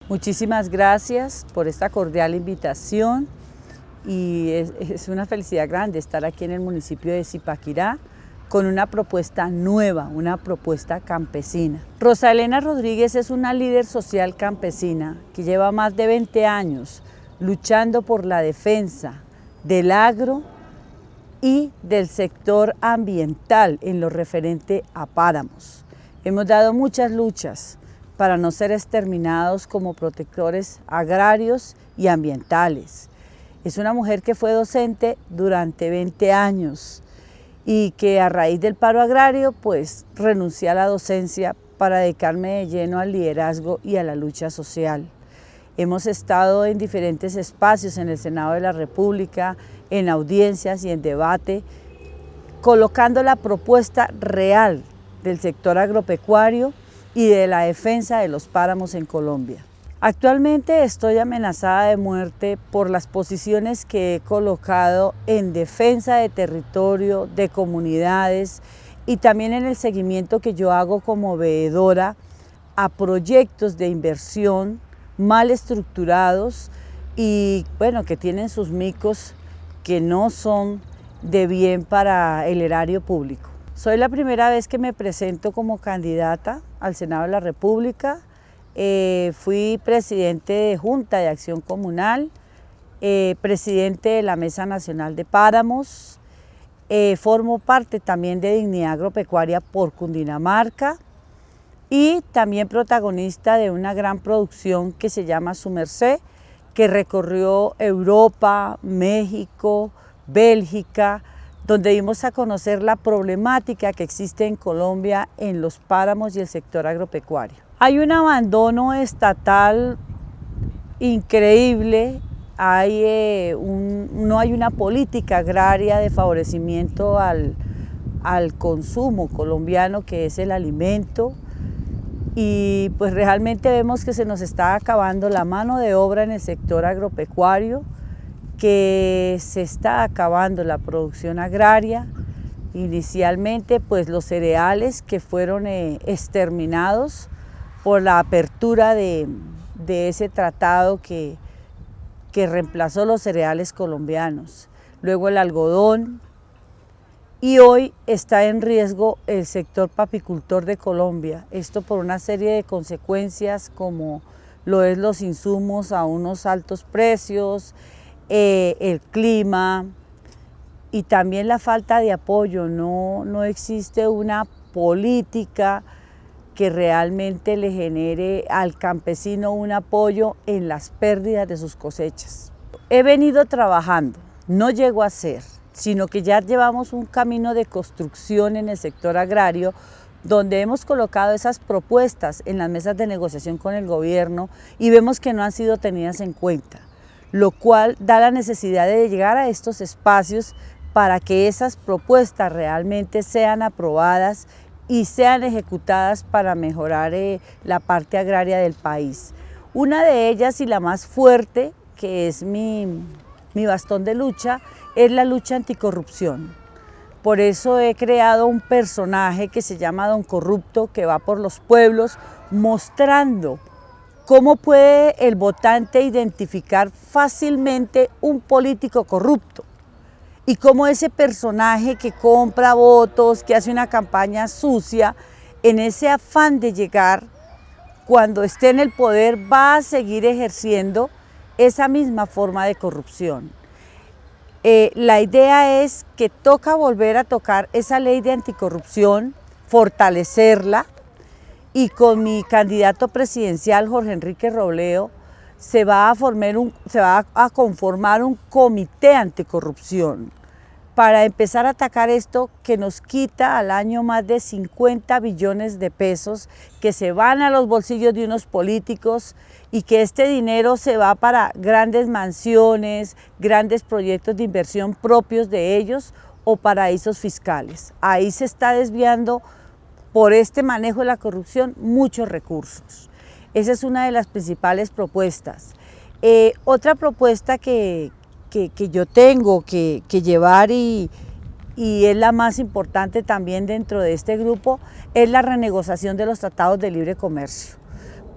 Muchísimas gracias por esta cordial invitación y es una felicidad grande estar aquí en el municipio de Zipaquirá con una propuesta nueva, una propuesta campesina. Rosa Elena Rodríguez es una líder social campesina que lleva más de 20 años luchando por la defensa del agro y del sector ambiental en lo referente a páramos. Hemos dado muchas luchas para no ser exterminados como protectores agrarios y ambientales. Es una mujer que fue docente durante 20 años y que a raíz del paro agrario pues renuncié a la docencia para dedicarme de lleno al liderazgo y a la lucha social. Hemos estado en diferentes espacios en el Senado de la República, en audiencias y en debate, colocando la propuesta real del sector agropecuario y de la defensa de los páramos en Colombia. Actualmente estoy amenazada de muerte por las posiciones que he colocado en defensa de territorio, de comunidades y también en el seguimiento que yo hago como veedora a proyectos de inversión mal estructurados y bueno, que tienen sus micos que no son de bien para el erario público. Soy la primera vez que me presento como candidata al Senado de la República. Fui presidente de Junta de Acción Comunal, presidente de la Mesa Nacional de Páramos, formo parte también de Dignidad Agropecuaria por Cundinamarca y también protagonista de una gran producción que se llama Su Merced, que recorrió Europa, México, Bélgica, donde dimos a conocer la problemática que existe en Colombia en los páramos y el sector agropecuario. Hay un abandono estatal increíble, no hay una política agraria de favorecimiento al consumo colombiano, que es el alimento, y pues realmente vemos que se nos está acabando la mano de obra en el sector agropecuario, que se está acabando la producción agraria. Inicialmente pues los cereales que fueron exterminados por la apertura de ese tratado que reemplazó los cereales colombianos, luego el algodón, y hoy está en riesgo el sector papicultor de Colombia, esto por una serie de consecuencias como lo es los insumos a unos altos precios, el clima y también la falta de apoyo. No existe una política que realmente le genere al campesino un apoyo en las pérdidas de sus cosechas. He venido trabajando, no llego a ser, sino que ya llevamos un camino de construcción en el sector agrario donde hemos colocado esas propuestas en las mesas de negociación con el gobierno y vemos que no han sido tenidas en cuenta, lo cual da la necesidad de llegar a estos espacios para que esas propuestas realmente sean aprobadas y sean ejecutadas para mejorar la parte agraria del país. Una de ellas y la más fuerte, que es mi bastón de lucha, es la lucha anticorrupción. Por eso he creado un personaje que se llama Don Corrupto, que va por los pueblos mostrando cómo puede el votante identificar fácilmente un político corrupto y cómo ese personaje que compra votos, que hace una campaña sucia, en ese afán de llegar, cuando esté en el poder, va a seguir ejerciendo esa misma forma de corrupción. La idea es que toca volver a tocar esa ley de anticorrupción, fortalecerla, y con mi candidato presidencial, Jorge Enrique Robledo, se va a conformar un comité anticorrupción para empezar a atacar esto que nos quita al año más de 50 billones de pesos que se van a los bolsillos de unos políticos y que este dinero se va para grandes mansiones, grandes proyectos de inversión propios de ellos o paraísos fiscales. Ahí se está desviando por este manejo de la corrupción muchos recursos. Esa es una de las principales propuestas. Otra propuesta que yo tengo que llevar y es la más importante también dentro de este grupo es la renegociación de los tratados de libre comercio.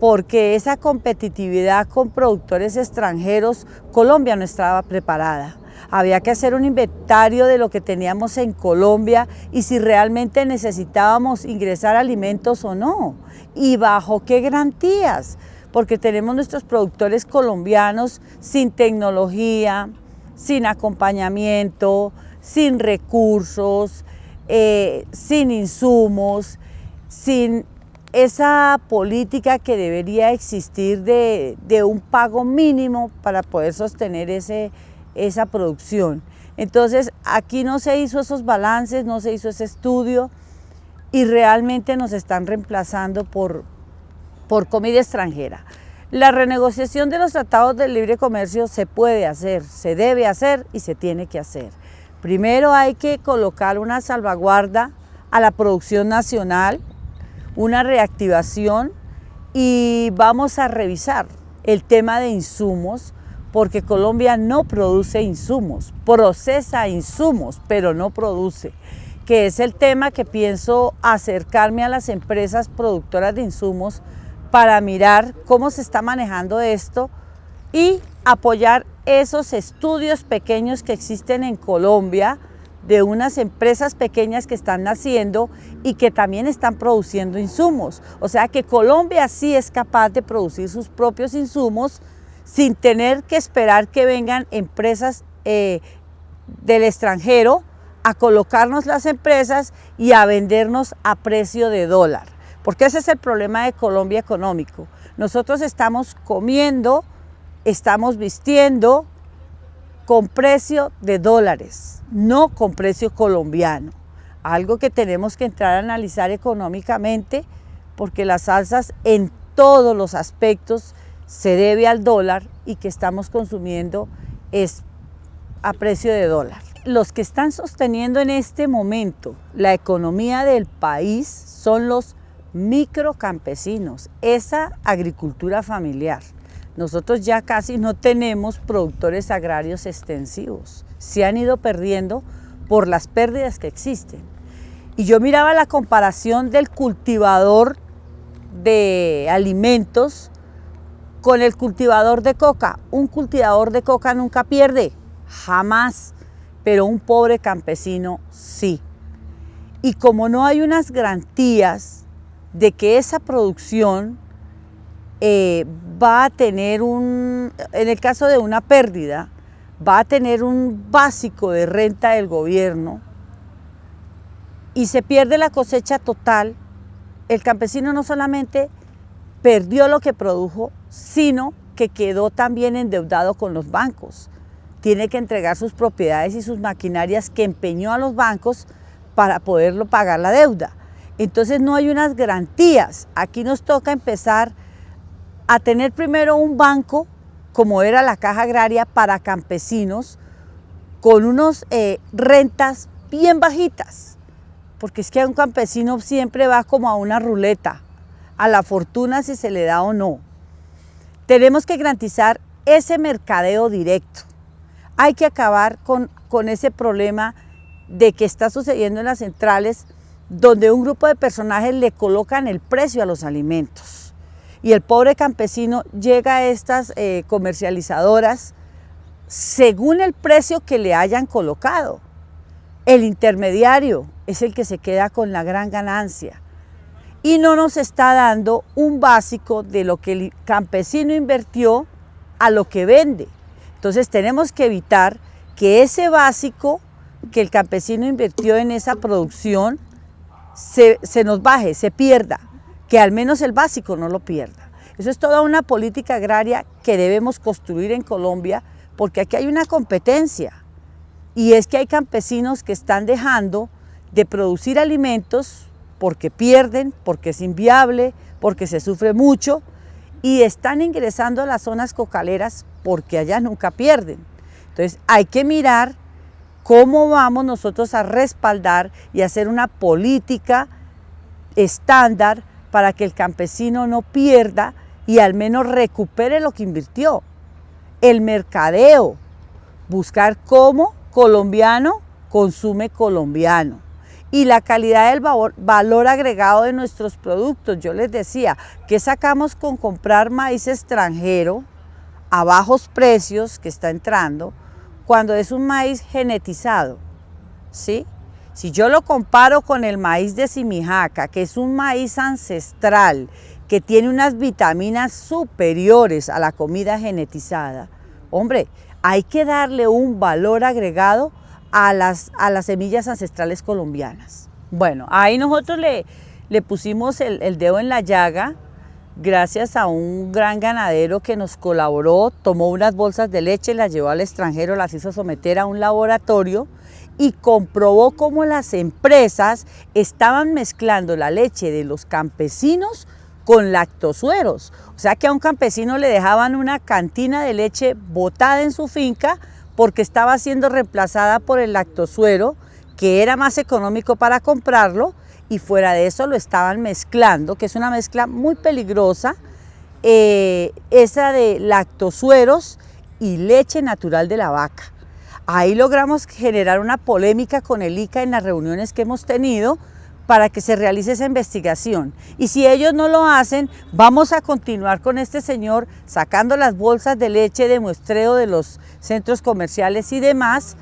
porque esa competitividad con productores extranjeros, Colombia no estaba preparada. Había que hacer un inventario de lo que teníamos en Colombia y si realmente necesitábamos ingresar alimentos o no, y bajo qué garantías, porque tenemos nuestros productores colombianos sin tecnología, sin acompañamiento, sin recursos, sin insumos, sin esa política que debería existir de un pago mínimo para poder sostener esa producción. Entonces aquí no se hizo esos balances, no se hizo ese estudio y realmente nos están reemplazando por comida extranjera. La renegociación de los tratados de libre comercio se puede hacer, se debe hacer y se tiene que hacer. Primero hay que colocar una salvaguarda a la producción nacional, una reactivación y vamos a revisar el tema de insumos porque Colombia no produce insumos, procesa insumos, pero no produce, que es el tema que pienso acercarme a las empresas productoras de insumos para mirar cómo se está manejando esto y apoyar esos estudios pequeños que existen en Colombia de unas empresas pequeñas que están naciendo y que también están produciendo insumos. O sea que Colombia sí es capaz de producir sus propios insumos sin tener que esperar que vengan empresas del extranjero a colocarnos las empresas y a vendernos a precio de dólar. Porque ese es el problema de Colombia económico. Nosotros estamos comiendo, estamos vistiendo con precio de dólares, no con precio colombiano. Algo que tenemos que entrar a analizar económicamente porque las alzas en todos los aspectos se debe al dólar y que estamos consumiendo es a precio de dólar. Los que están sosteniendo en este momento la economía del país son los microcampesinos, esa agricultura familiar. Nosotros ya casi no tenemos productores agrarios extensivos, se han ido perdiendo por las pérdidas que existen. Y yo miraba la comparación del cultivador de alimentos con el cultivador de coca. Un cultivador de coca nunca pierde, jamás, pero un pobre campesino sí. Y como no hay unas garantías de que esa producción va a tener en el caso de una pérdida, va a tener un básico de renta del gobierno y se pierde la cosecha total, el campesino no solamente perdió lo que produjo, sino que quedó también endeudado con los bancos. Tiene que entregar sus propiedades y sus maquinarias que empeñó a los bancos para poderlo pagar la deuda. Entonces no hay unas garantías. Aquí nos toca empezar a tener primero un banco, como era la Caja Agraria para campesinos, con unas rentas bien bajitas, porque es que a un campesino siempre va como a una ruleta, a la fortuna si se le da o no. Tenemos que garantizar ese mercadeo directo. Hay que acabar con ese problema de que está sucediendo en las centrales, donde un grupo de personajes le colocan el precio a los alimentos. Y el pobre campesino llega a estas comercializadoras según el precio que le hayan colocado. El intermediario es el que se queda con la gran ganancia. Y no nos está dando un básico de lo que el campesino invirtió a lo que vende. Entonces tenemos que evitar que ese básico que el campesino invirtió en esa producción se nos baje, se pierda, que al menos el básico no lo pierda. Eso es toda una política agraria que debemos construir en Colombia, porque aquí hay una competencia y es que hay campesinos que están dejando de producir alimentos porque pierden, porque es inviable, porque se sufre mucho y están ingresando a las zonas cocaleras porque allá nunca pierden. Entonces hay que mirar cómo vamos nosotros a respaldar y hacer una política estándar para que el campesino no pierda y al menos recupere lo que invirtió. El mercadeo, buscar cómo colombiano consume colombiano y la calidad del valor agregado de nuestros productos. Yo les decía, ¿qué sacamos con comprar maíz extranjero a bajos precios que está entrando cuando es un maíz genetizado? ¿Sí? Si yo lo comparo con el maíz de Simijaca, que es un maíz ancestral, que tiene unas vitaminas superiores a la comida genetizada, hombre, hay que darle un valor agregado a las semillas ancestrales colombianas. Bueno, ahí nosotros le pusimos el dedo en la llaga, gracias a un gran ganadero que nos colaboró, tomó unas bolsas de leche, las llevó al extranjero, las hizo someter a un laboratorio y comprobó cómo las empresas estaban mezclando la leche de los campesinos con lactosueros. O sea que a un campesino le dejaban una cantina de leche botada en su finca porque estaba siendo reemplazada por el lactosuero, que era más económico para comprarlo, y fuera de eso lo estaban mezclando, que es una mezcla muy peligrosa, esa de lactosueros y leche natural de la vaca. Ahí logramos generar una polémica con el ICA en las reuniones que hemos tenido para que se realice esa investigación. Y si ellos no lo hacen, vamos a continuar con este señor sacando las bolsas de leche de muestreo de los centros comerciales y demás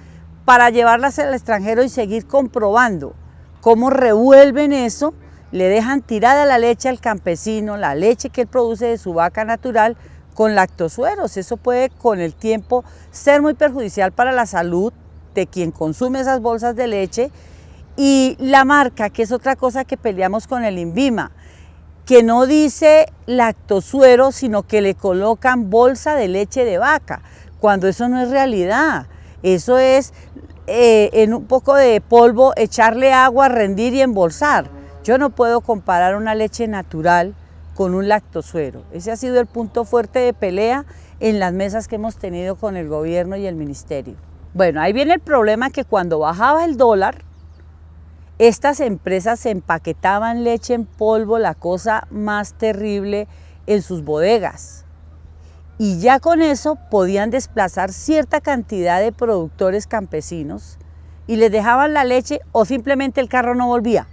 para llevarlas al extranjero y seguir comprobando cómo revuelven eso, le dejan tirada la leche al campesino, la leche que él produce de su vaca natural, con lactosueros. Eso puede con el tiempo ser muy perjudicial para la salud de quien consume esas bolsas de leche. Y la marca, que es otra cosa que peleamos con el INVIMA, que no dice lactosuero, sino que le colocan bolsa de leche de vaca, cuando eso no es realidad. Eso es en un poco de polvo echarle agua, rendir y embolsar. Yo no puedo comparar una leche natural con un lactosuero. Ese ha sido el punto fuerte de pelea en las mesas que hemos tenido con el gobierno y el ministerio. Bueno, ahí viene el problema, que cuando bajaba el dólar, estas empresas empaquetaban leche en polvo, la cosa más terrible, en sus bodegas. Y ya con eso podían desplazar cierta cantidad de productores campesinos y les dejaban la leche, o simplemente el carro no volvía.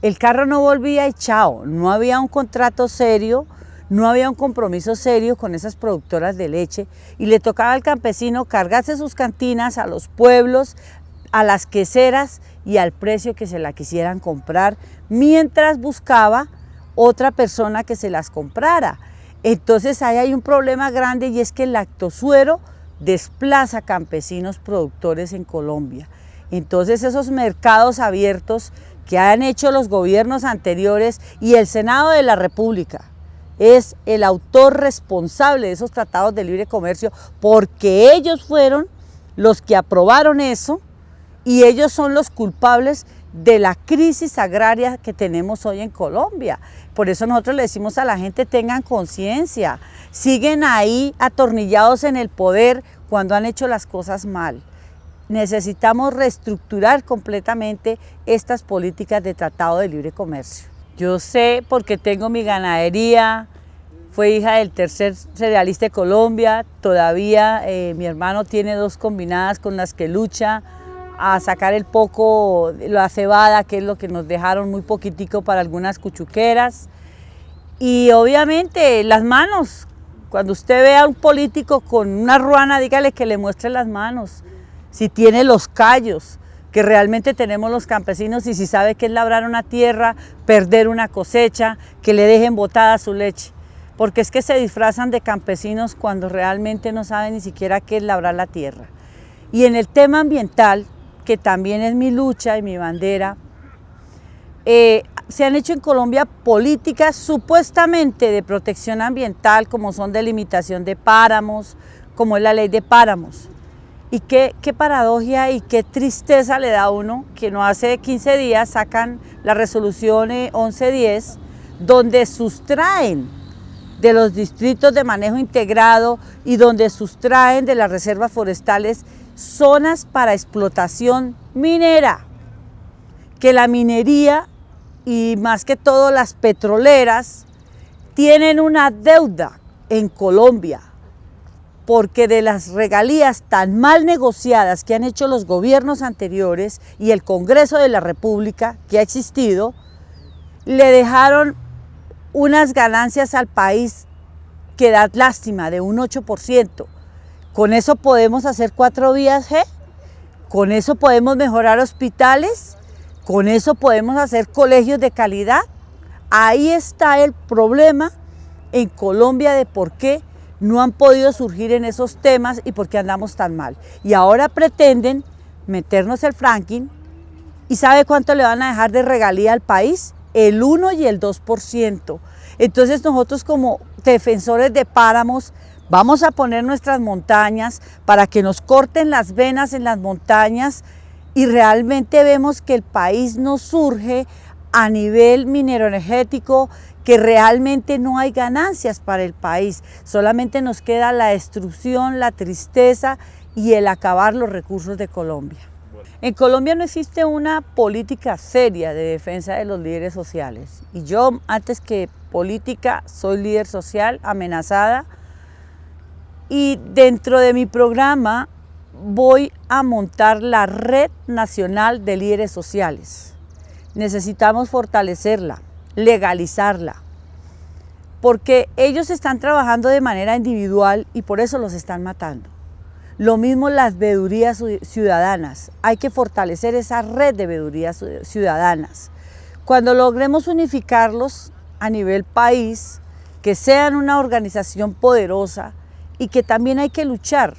El carro no volvía y chao, no había un contrato serio, no había un compromiso serio con esas productoras de leche, y le tocaba al campesino cargarse sus cantinas a los pueblos, a las queseras y al precio que se la quisieran comprar, mientras buscaba otra persona que se las comprara. Entonces ahí hay un problema grande, y es que el lactosuero desplaza campesinos productores en Colombia. Entonces esos mercados abiertos que han hecho los gobiernos anteriores, y el Senado de la República es el autor responsable de esos tratados de libre comercio, porque ellos fueron los que aprobaron eso, y ellos son los culpables de la crisis agraria que tenemos hoy en Colombia. Por eso nosotros le decimos a la gente: tengan conciencia, siguen ahí atornillados en el poder cuando han hecho las cosas mal. Necesitamos reestructurar completamente estas políticas de tratado de libre comercio. Yo sé, porque tengo mi ganadería, fue hija del tercer cerealista de Colombia, todavía mi hermano tiene 2 combinadas con las que lucha a sacar el poco, la cebada, que es lo que nos dejaron muy poquitico para algunas cuchuqueras. Y obviamente las manos, cuando usted ve a un político con una ruana, dígale que le muestre las manos, si tiene los callos que realmente tenemos los campesinos, y si sabe qué es labrar una tierra, perder una cosecha, que le dejen botada su leche. Porque es que se disfrazan de campesinos cuando realmente no saben ni siquiera qué es labrar la tierra. Y en el tema ambiental, que también es mi lucha y mi bandera, se han hecho en Colombia políticas supuestamente de protección ambiental, como son delimitación de páramos, como es la ley de páramos. Y qué paradoja y qué tristeza le da a uno que no hace 15 días sacan la resolución 1110, donde sustraen de los distritos de manejo integrado y donde sustraen de las reservas forestales zonas para explotación minera, que la minería y más que todo las petroleras tienen una deuda en Colombia porque de las regalías tan mal negociadas que han hecho los gobiernos anteriores y el Congreso de la República que ha existido, le dejaron unas ganancias al país que da lástima, de un 8%. Con eso podemos hacer 4 vías G, con eso podemos mejorar hospitales, con eso podemos hacer colegios de calidad. Ahí está el problema en Colombia de por qué no han podido surgir en esos temas y por qué andamos tan mal. Y ahora pretenden meternos el franking y ¿sabe cuánto le van a dejar de regalía al país? El 1 y el 2%. Entonces nosotros como defensores de páramos vamos a poner nuestras montañas para que nos corten las venas en las montañas y realmente vemos que el país no surge a nivel mineroenergético, que realmente no hay ganancias para el país, solamente nos queda la destrucción, la tristeza y el acabar los recursos de Colombia. En Colombia no existe una política seria de defensa de los líderes sociales y yo, antes que política, soy líder social amenazada y dentro de mi programa voy a montar la Red Nacional de Líderes Sociales. Necesitamos fortalecerla, legalizarla, porque ellos están trabajando de manera individual y por eso los están matando. Lo mismo las veedurías ciudadanas, hay que fortalecer esa red de veedurías ciudadanas. Cuando logremos unificarlos a nivel país, que sean una organización poderosa y que también hay que luchar,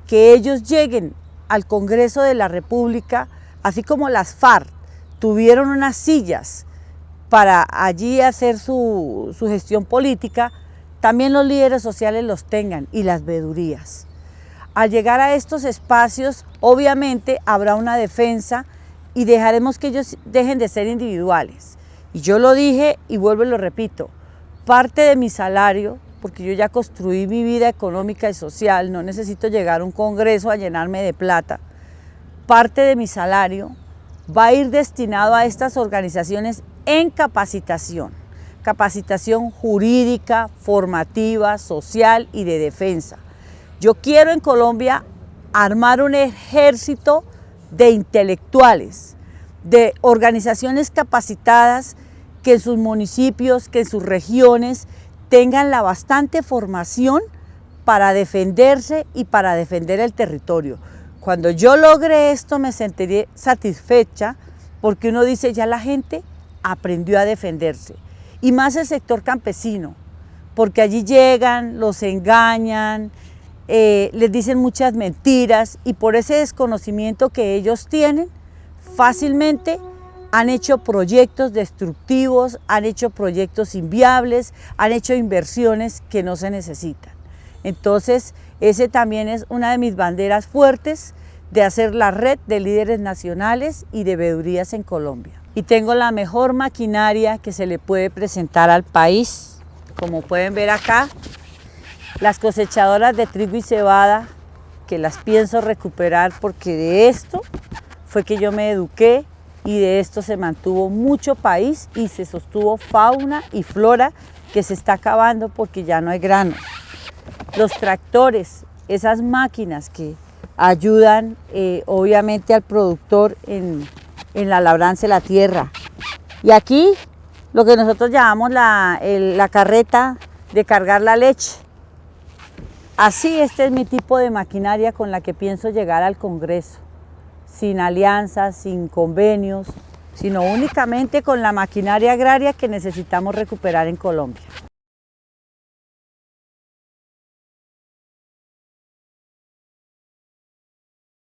que ellos lleguen al Congreso de la República, así como las FARC tuvieron unas sillas para allí hacer su gestión política, también los líderes sociales los tengan y las veedurías. Al llegar a estos espacios, obviamente habrá una defensa y dejaremos que ellos dejen de ser individuales. Y yo lo dije y vuelvo y lo repito, parte de mi salario, porque yo ya construí mi vida económica y social, no necesito llegar a un congreso a llenarme de plata, parte de mi salario va a ir destinado a estas organizaciones en capacitación, capacitación jurídica, formativa, social y de defensa. Yo quiero en Colombia armar un ejército de intelectuales, de organizaciones capacitadas que en sus municipios, que en sus regiones tengan la bastante formación para defenderse y para defender el territorio. Cuando yo logre esto me sentiré satisfecha porque uno dice ya la gente aprendió a defenderse y más el sector campesino, porque allí llegan, los engañan, les dicen muchas mentiras y por ese desconocimiento que ellos tienen fácilmente han hecho proyectos destructivos, han hecho proyectos inviables, han hecho inversiones que no se necesitan. Entonces, ese también es una de mis banderas fuertes de hacer la red de líderes nacionales y de veedurías en Colombia. Y tengo la mejor maquinaria que se le puede presentar al país. Como pueden ver acá, las cosechadoras de trigo y cebada, que las pienso recuperar porque de esto fue que yo me eduqué y de esto se mantuvo mucho país y se sostuvo fauna y flora que se está acabando porque ya no hay grano. Los tractores, esas máquinas que ayudan obviamente al productor en la labranza de la tierra. Y aquí lo que nosotros llamamos la carreta de cargar la leche. Así este es mi tipo de maquinaria con la que pienso llegar al Congreso, sin alianzas, sin convenios, sino únicamente con la maquinaria agraria que necesitamos recuperar en Colombia.